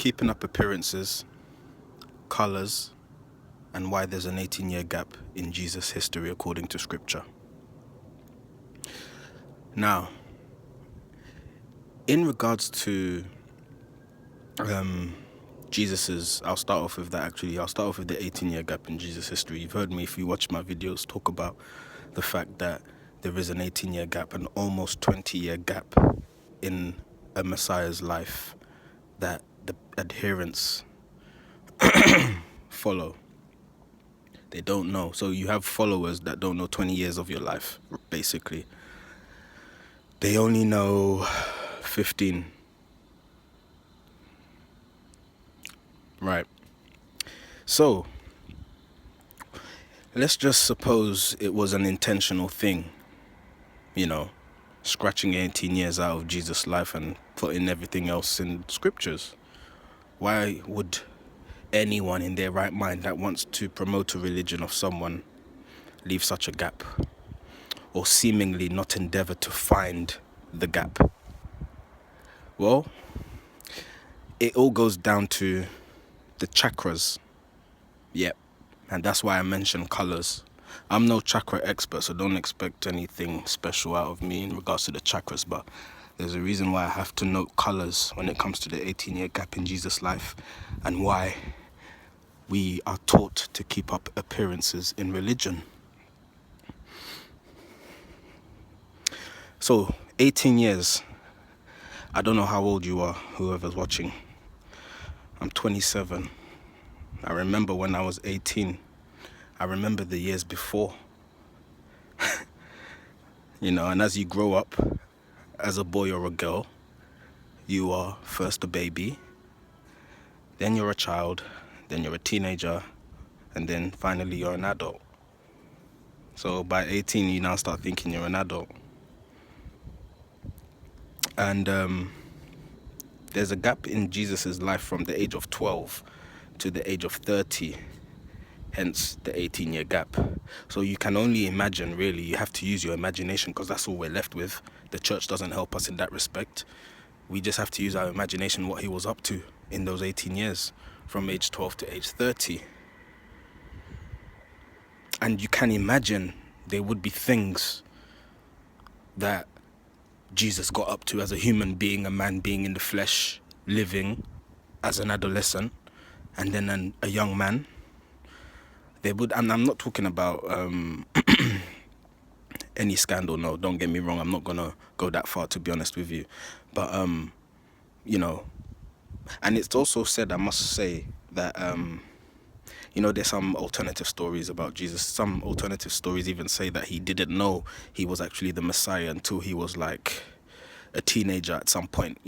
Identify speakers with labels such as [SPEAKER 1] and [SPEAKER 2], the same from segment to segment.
[SPEAKER 1] keeping up appearances, colours, and why there's an 18-year gap in Jesus' history according to Scripture. Now, in regards to Jesus's, I'll start off with that actually. I'll start off with the 18-year gap in Jesus' history. You've heard me, if you watch my videos, talk about the fact that there is an 18-year gap, an almost 20-year gap in a Messiah's life that the adherents follow. They don't know. So you have followers that don't know 20 years of your life, basically. They only know 15. Right. So, let's just suppose it was an intentional thing, scratching 18 years out of Jesus' life and putting everything else in scriptures. Why would anyone in their right mind that wants to promote a religion of someone leave such a gap, or seemingly not endeavor to find the gap? Well, it all goes down to the chakras. Yep. And that's why I mentioned colors. I'm no chakra expert, so don't expect anything special out of me in regards to the chakras, but there's a reason why I have to note colors when it comes to the 18-year gap in Jesus' life, and why we are taught to keep up appearances in religion. So, 18 years. I don't know how old you are, whoever's watching. I'm 27. I remember when I was 18. I remember the years before. And as you grow up, as a boy or a girl, you are first a baby, then you're a child, then you're a teenager, and then finally you're an adult. So by 18, you now start thinking you're an adult. And there's a gap in Jesus' life from the age of 12 to the age of 30, hence the 18-year gap. So you can only imagine, really. You have to use your imagination, because that's all we're left with. The church doesn't help us in that respect. We just have to use our imagination, what he was up to in those 18 years, from age 12 to age 30. And you can imagine there would be things that Jesus got up to as a human being, a man being in the flesh, living as an adolescent, and then a young man. And I'm not talking about any scandal, no, don't get me wrong, I'm not gonna go that far, to be honest with you. But and it's also said, I must say, that there's some alternative stories about Jesus. Some alternative stories even say that he didn't know he was actually the Messiah until he was like a teenager at some point.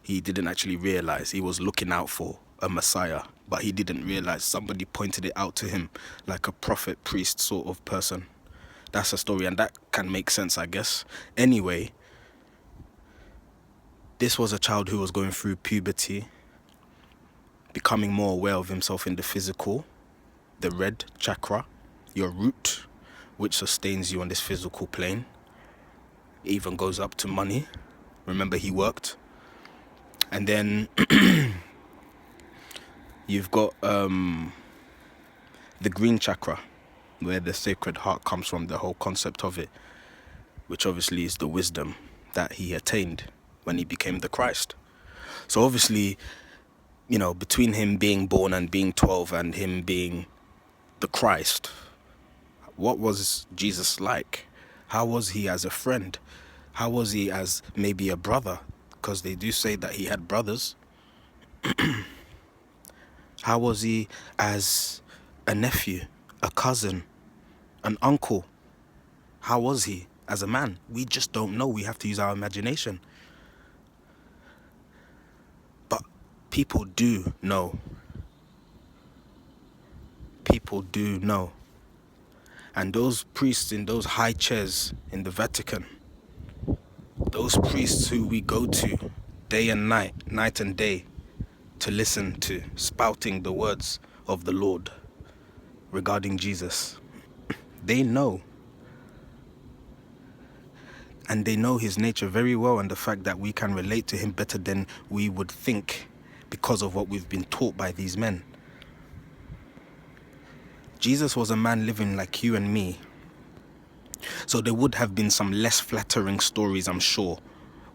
[SPEAKER 1] He didn't actually realize he was looking out for a Messiah, but he didn't realize somebody pointed it out to him, like a prophet, priest sort of person. That's a story, and that can make sense, I guess. Anyway, this was a child who was going through puberty, becoming more aware of himself in the physical, the red chakra, your root, which sustains you on this physical plane. It even goes up to money. Remember, he worked. And then you've got the green chakra, where the Sacred Heart comes from, the whole concept of it, which obviously is the wisdom that he attained when he became the Christ. So obviously, between him being born and being 12 and him being the Christ, what was Jesus like? How was he as a friend? How was he as maybe a brother? Because they do say that he had brothers. How was he as a nephew, a cousin, an uncle? How was he as a man? We just don't know. We have to use our imagination. But people do know. People do know. And those priests in those high chairs in the Vatican, those priests who we go to day and night, night and day, to listen to, spouting the words of the Lord regarding Jesus, they know. And they know his nature very well, and the fact that we can relate to him better than we would think because of what we've been taught by these men. Jesus was a man living like you and me. So there would have been some less flattering stories, I'm sure,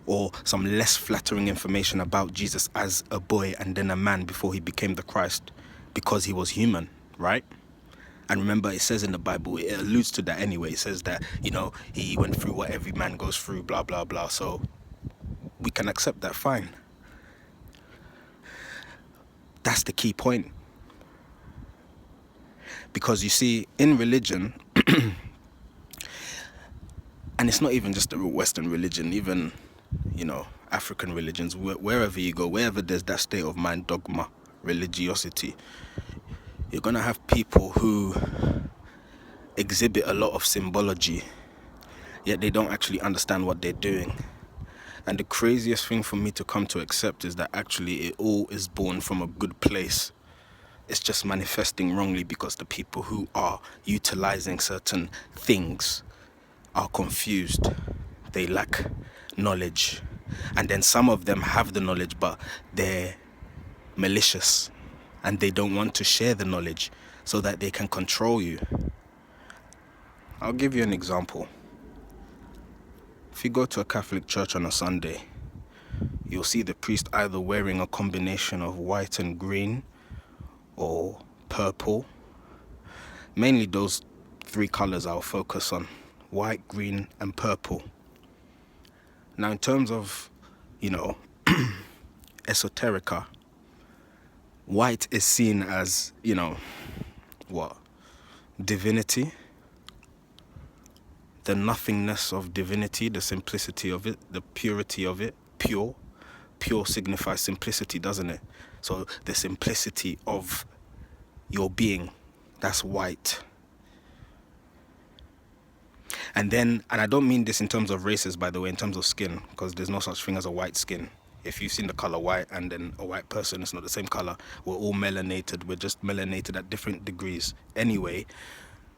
[SPEAKER 1] or some less flattering information about Jesus as a boy and then a man before he became the Christ, because he was human, right? And remember, it says in the Bible, it alludes to that anyway. It says that, he went through what every man goes through, blah, blah, blah. So we can accept that, fine. That's the key point. Because you see, in religion, and it's not even just a Western religion, even, African religions, wherever you go, wherever there's that state of mind, dogma, religiosity, you're going to have people who exhibit a lot of symbology, yet they don't actually understand what they're doing. And the craziest thing for me to come to accept is that actually it all is born from a good place. It's just manifesting wrongly because the people who are utilizing certain things are confused. They lack knowledge. And then some of them have the knowledge, but they're malicious and they don't want to share the knowledge so that they can control you. I'll give you an example. If you go to a Catholic church on a Sunday, you'll see the priest either wearing a combination of white and green or purple. Mainly those three colors I'll focus on: white, green, and purple. Now, in terms of, esoterica, white is seen as, divinity, the nothingness of divinity, the simplicity of it, the purity of it, pure. Pure signifies simplicity, doesn't it? So the simplicity of your being, that's white. And I don't mean this in terms of races, by the way, in terms of skin, because there's no such thing as a white skin. If you've seen the color white and then a white person, it's not the same color. We're all melanated. We're just melanated at different degrees anyway.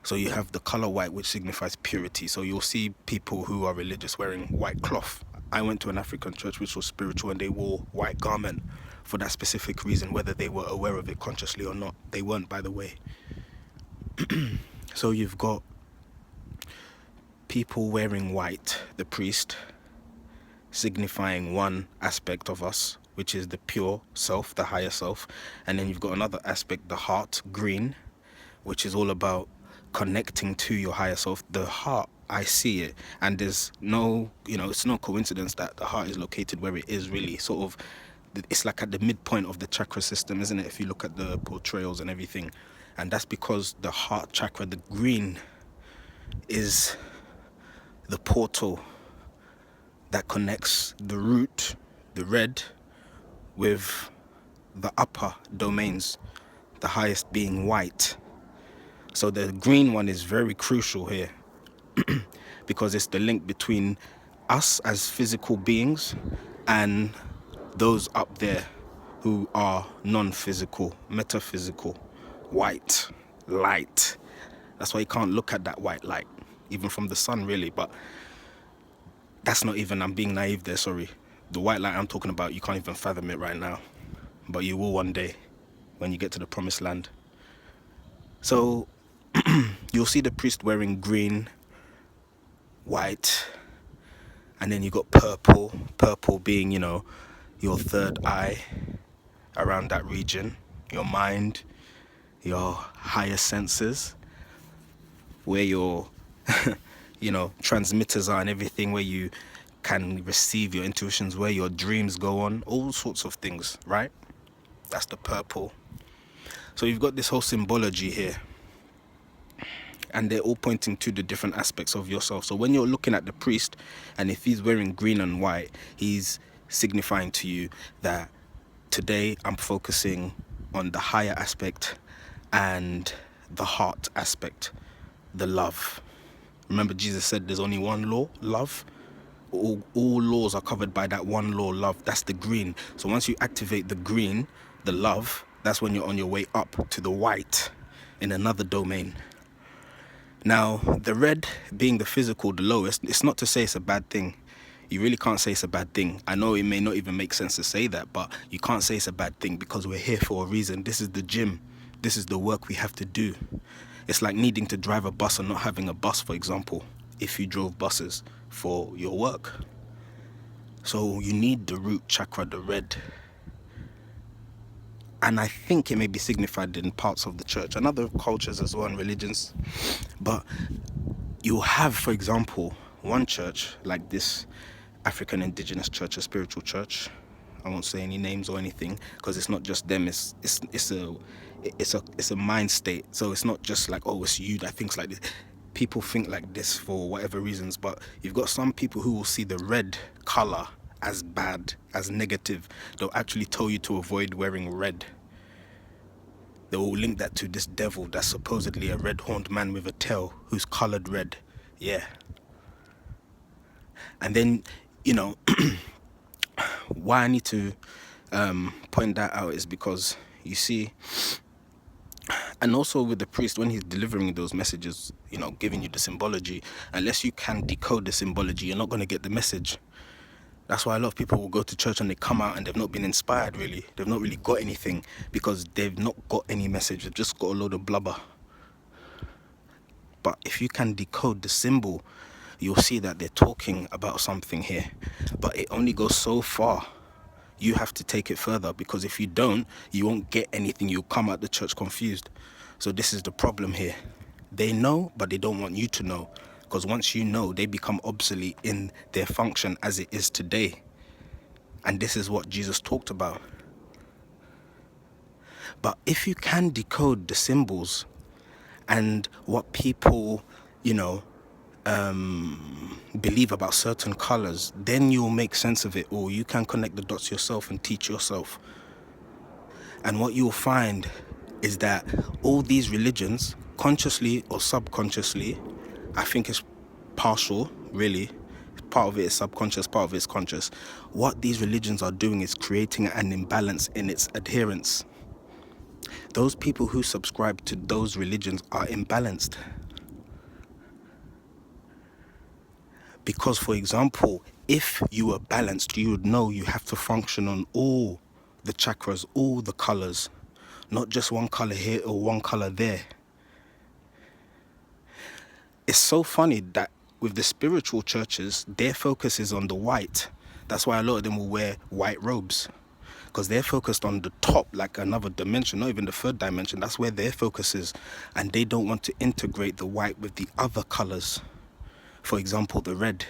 [SPEAKER 1] So you have the color white, which signifies purity. So you'll see people who are religious wearing white cloth. I went to an African church which was spiritual, and they wore white garment for that specific reason, whether they were aware of it consciously or not. They weren't, by the way. So you've got people wearing white, the priest, signifying one aspect of us, which is the pure self, the higher self. And then you've got another aspect, the heart, green, which is all about connecting to your higher self. The heart, I see it, and there's no, it's no coincidence that the heart is located where it is, really. Sort of, it's like at the midpoint of the chakra system, isn't it, if you look at the portrayals and everything. And that's because the heart chakra, the green, is the portal that connects the root, the red, with the upper domains, the highest being white. So the green one is very crucial here because it's the link between us as physical beings and those up there who are non-physical, metaphysical, white, light. That's why you can't look at that white light, even from the sun, really. But that's not even, I'm being naive there, sorry. The white light I'm talking about, you can't even fathom it right now. But you will one day when you get to the promised land. So you'll see the priest wearing green, white, and then you got purple. Purple being, your third eye around that region, your mind, your higher senses, where your, transmitters are and everything, where you can receive your intuitions, where your dreams go on, all sorts of things, right? That's the purple. So you've got this whole symbology here, and they're all pointing to the different aspects of yourself. So when you're looking at the priest, and if he's wearing green and white, he's signifying to you that today I'm focusing on the higher aspect and the heart aspect, the love. Remember, Jesus said there's only one law, love. All laws are covered by that one law, love. That's the green. So once you activate the green, the love, that's when you're on your way up to the white in another domain. Now, the red being the physical, the lowest, it's not to say it's a bad thing. You really can't say it's a bad thing. I know it may not even make sense to say that, but you can't say it's a bad thing because we're here for a reason. This is the gym. This is the work we have to do. It's like needing to drive a bus and not having a bus, for example, if you drove buses for your work. So you need the root chakra, the red. And I think it may be signified in parts of the church and other cultures as well and religions. But you'll have, for example, one church like this African indigenous church, a spiritual church. I won't say any names or anything because it's not just them. It's a mind state. So it's not just like, oh, it's you that thinks like this. People think like this for whatever reasons, but you've got some people who will see the red color as bad, as negative. They'll actually tell you to avoid wearing red. They will link that to this devil that's supposedly a red-horned man with a tail who's colored red. Yeah. And then, why I need to point that out is because you see, and also with the priest, when he's delivering those messages, giving you the symbology, unless you can decode the symbology, you're not going to get the message. That's why a lot of people will go to church and they come out and they've not been inspired really. They've not really got anything because they've not got any message. They've just got a load of blubber. But if you can decode the symbol, you'll see that they're talking about something here. But it only goes so far. You have to take it further because if you don't, you won't get anything. You'll come out the church confused. So this is the problem here. They know, but they don't want you to know. Because once you know, they become obsolete in their function as it is today. And this is what Jesus talked about. But if you can decode the symbols and what people, believe about certain colors, then you'll make sense of it, or you can connect the dots yourself and teach yourself. And what you'll find is that all these religions, consciously or subconsciously, I think it's partial, really. Part of it is subconscious, part of it is conscious. What these religions are doing is creating an imbalance in its adherents. Those people who subscribe to those religions are imbalanced. Because, for example, if you were balanced, you would know you have to function on all the chakras, all the colors, not just one color here or one color there. It's so funny that with the spiritual churches, their focus is on the white. That's why a lot of them will wear white robes. Because they're focused on the top, like another dimension, not even the third dimension. That's where their focus is. And they don't want to integrate the white with the other colors. For example, the red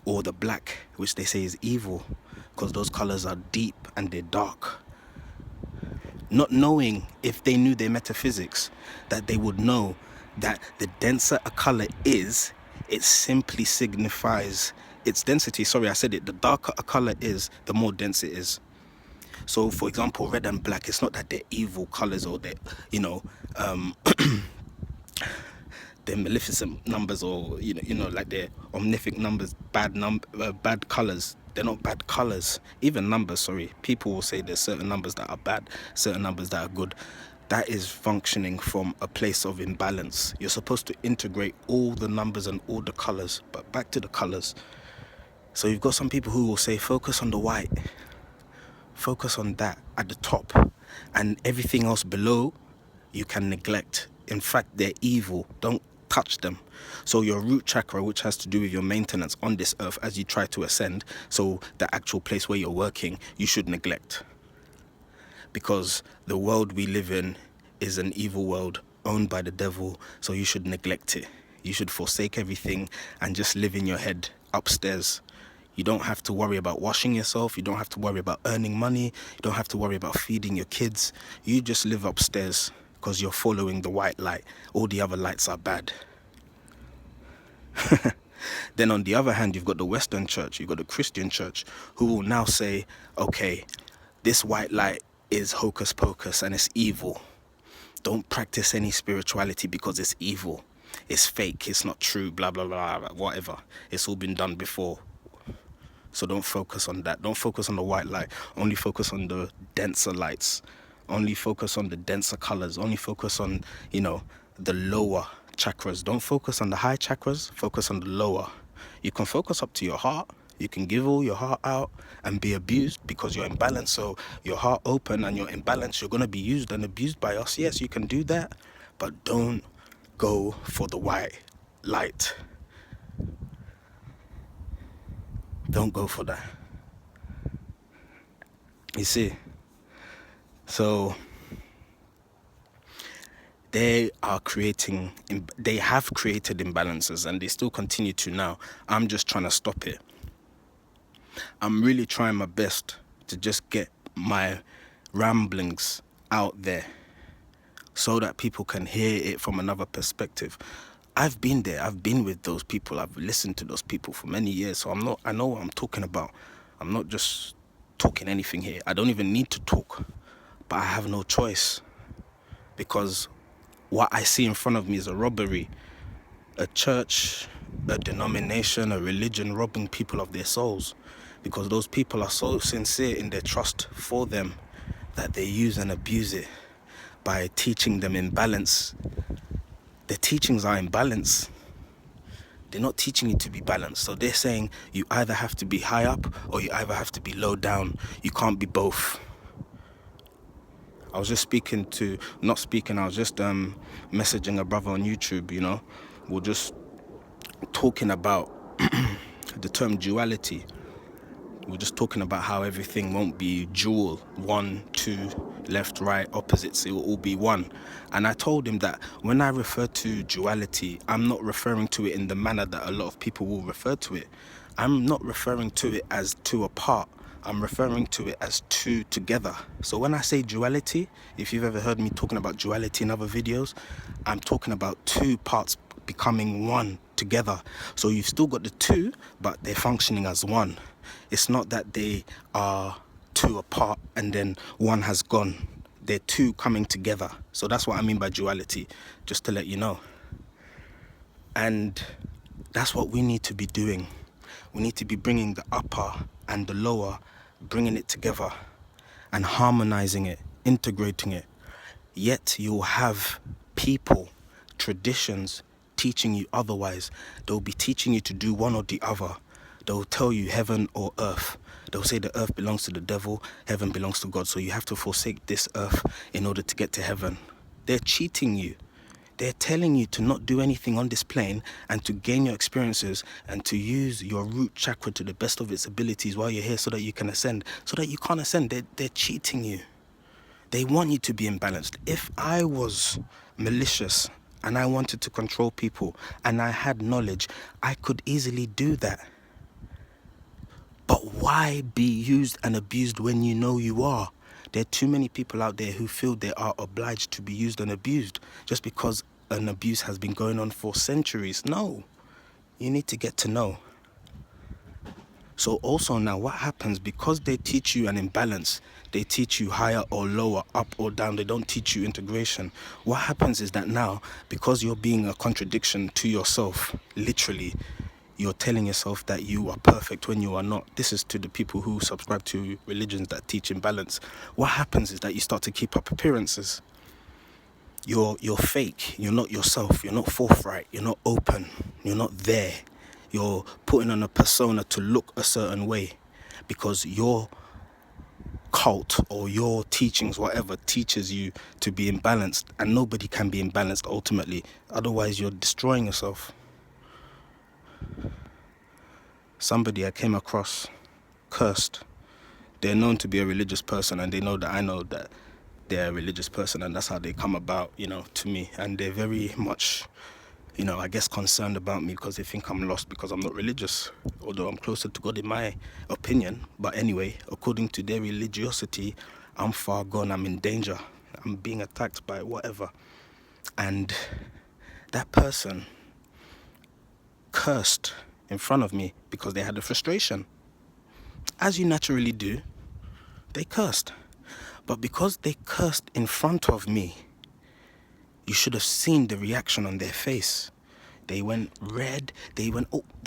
[SPEAKER 1] or the black, which they say is evil. Because those colors are deep and they're dark. Not knowing, if they knew their metaphysics, that they would know that the denser a color is, it simply signifies its density. Sorry, I said it. The darker a color is, the more dense it is. So, for example, red and black, it's not that they're evil colors or they're, they're maleficent numbers or, like they're omnific numbers, bad colors. They're not bad colors. Even numbers, sorry. People will say there's certain numbers that are bad, certain numbers that are good. That is functioning from a place of imbalance. You're supposed to integrate all the numbers and all the colors. But back to the colors. So you've got some people who will say, focus on the white. Focus on that at the top. And everything else below, you can neglect. In fact, they're evil. Don't touch them. So your root chakra, which has to do with your maintenance on this earth as you try to ascend, so the actual place where you're working, you should neglect. Because the world we live in is an evil world owned by the devil, so you should neglect it. You should forsake everything and just live in your head upstairs. You don't have to worry about washing yourself. You don't have to worry about earning money. You don't have to worry about feeding your kids. You just live upstairs because you're following the white light. All the other lights are bad. Then on the other hand, you've got the Western church, you've got the Christian church, who will now say, okay, this white light is hocus pocus and it's evil. Don't practice any spirituality because it's evil. It's fake, it's not true, blah, blah, blah, whatever. It's all been done before. So don't focus on that. Don't focus on the white light. Only focus on the denser lights. Only focus on the denser colors. Only focus on, the lower chakras. Don't focus on the high chakras. Focus on the lower. You can focus up to your heart. You can give all your heart out and be abused because you're imbalanced. So your heart open and you're imbalanced, you're going to be used and abused by us. Yes, you can do that, but don't go for the white light. Don't go for that. You see? So they have created imbalances, and they still continue to now. I'm just trying to stop it. I'm really trying my best to just get my ramblings out there so that people can hear it from another perspective. I've been there. I've been with those people. I've listened to those people for many years. So I know what I'm talking about. I'm not just talking anything here. I don't even need to talk, but I have no choice, because what I see in front of me is a robbery. A church, a denomination, a religion robbing people of their souls, because those people are so sincere in their trust for them that they use and abuse it by teaching them in balance. Their teachings are in balance. They're not teaching you to be balanced. So they're saying you either have to be high up or you either have to be low down. You can't be both. I was just messaging a brother on YouTube, We're just talking about the term duality. We're just talking about how everything won't be dual, 1, 2, left, right, opposites. It will all be one. And I told him that when I refer to duality, I'm not referring to it in the manner that a lot of people will refer to it. I'm not referring to it as two apart. I'm referring to it as two together. So when I say duality, if you've ever heard me talking about duality in other videos, I'm talking about two parts becoming one together. So you've still got the two, but they're functioning as one. It's not that they are two apart and then one has gone. They're two coming together. So that's what I mean by duality, just to let you know. And that's what we need to be doing. We need to be bringing the upper and the lower, bringing it together and harmonizing it, integrating it. Yet you'll have people, traditions, teaching you otherwise. They'll be teaching you to do one or the other. They'll tell you heaven or earth. They'll say the earth belongs to the devil, heaven belongs to God. So you have to forsake this earth in order to get to heaven. They're cheating you. They're telling you to not do anything on this plane and to gain your experiences and to use your root chakra to the best of its abilities while you're here so that you can ascend. So that you can't ascend. They're cheating you. They want you to be imbalanced. If I was malicious and I wanted to control people and I had knowledge, I could easily do that. But why be used and abused when you know you are? There are too many people out there who feel they are obliged to be used and abused just because an abuse has been going on for centuries. No, you need to get to know. So also now what happens, because they teach you an imbalance, they teach you higher or lower, up or down, they don't teach you integration. What happens is that now, because you're being a contradiction to yourself, literally, you're telling yourself that you are perfect when you are not. This is to the people who subscribe to religions that teach imbalance. What happens is that you start to keep up appearances. You're fake. You're not yourself. You're not forthright. You're not open. You're not there. You're putting on a persona to look a certain way because your cult or your teachings, whatever, teaches you to be imbalanced, and nobody can be imbalanced ultimately. Otherwise, you're destroying yourself. Somebody I came across cursed. They're known to be a religious person, and they know that I know that they're a religious person, and that's how they come about, to me. And they're very much, I guess, concerned about me because they think I'm lost because I'm not religious, although I'm closer to God in my opinion. But anyway, according to their religiosity, I'm far gone. I'm in danger. I'm being attacked by whatever. And that person cursed in front of me because they had a frustration. As you naturally do, they cursed. But because they cursed in front of me, you should have seen the reaction on their face. They went red. They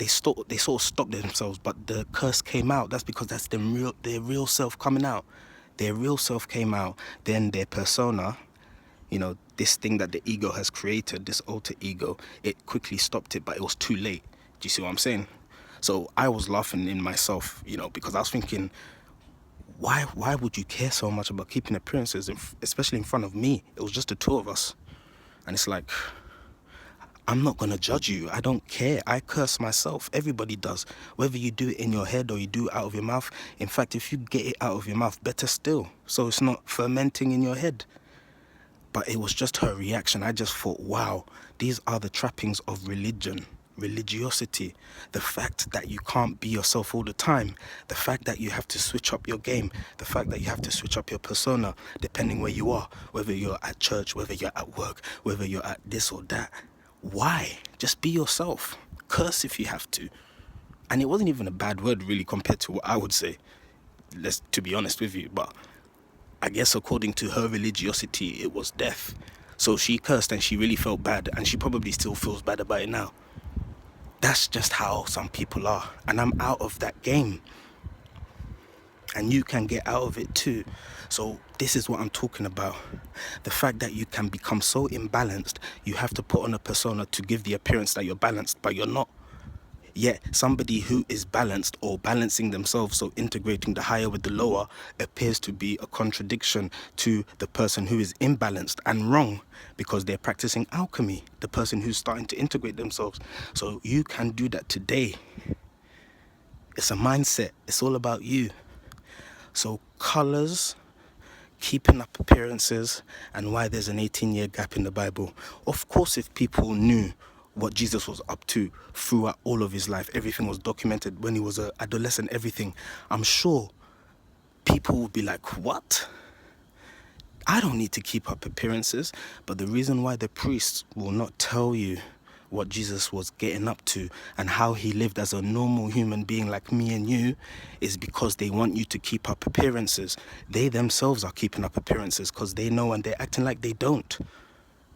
[SPEAKER 1] sort of stopped themselves, but the curse came out. That's because that's their real self coming out. Their real self came out. Then their persona, this thing that the ego has created, this alter ego, it quickly stopped it, but it was too late. Do you see what I'm saying? So I was laughing in myself, because I was thinking, why would you care so much about keeping appearances, especially in front of me? It was just the two of us. And it's like, I'm not going to judge you. I don't care. I curse myself. Everybody does. Whether you do it in your head or you do it out of your mouth. In fact, if you get it out of your mouth, better still. So it's not fermenting in your head. But it was just her reaction. I just thought, wow, these are the trappings of religion, religiosity. The fact that you can't be yourself all the time. The fact that you have to switch up your game. The fact that you have to switch up your persona, depending where you are. Whether you're at church, whether you're at work, whether you're at this or that. Why? Just be yourself. Curse if you have to. And it wasn't even a bad word really compared to what I would say. To be honest with you. But I guess according to her religiosity, it was death. So she cursed and she really felt bad. And she probably still feels bad about it now. That's just how some people are. And I'm out of that game. And you can get out of it too. So this is what I'm talking about. The fact that you can become so imbalanced, you have to put on a persona to give the appearance that you're balanced, but you're not. Yet somebody who is balanced or balancing themselves, so integrating the higher with the lower, appears to be a contradiction to the person who is imbalanced and wrong, because they're practicing alchemy, the person who's starting to integrate themselves. So you can do that today. It's a mindset. It's all about you. So colors, keeping up appearances, and why there's an 18-year gap in the Bible. Of course, if people knew what Jesus was up to throughout all of his life, everything was documented when he was an adolescent, everything, I'm sure people would be like, what? I don't need to keep up appearances. But the reason why the priests will not tell you what Jesus was getting up to and how he lived as a normal human being like me and you is because they want you to keep up appearances. They themselves are keeping up appearances because they know and they're acting like they don't.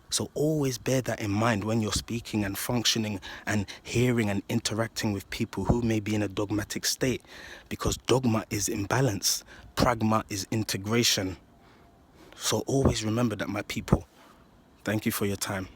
[SPEAKER 1] So always bear that in mind when you're speaking and functioning and hearing and interacting with people who may be in a dogmatic state, because dogma is imbalance, pragma is integration. So always remember that, my people. Thank you for your time.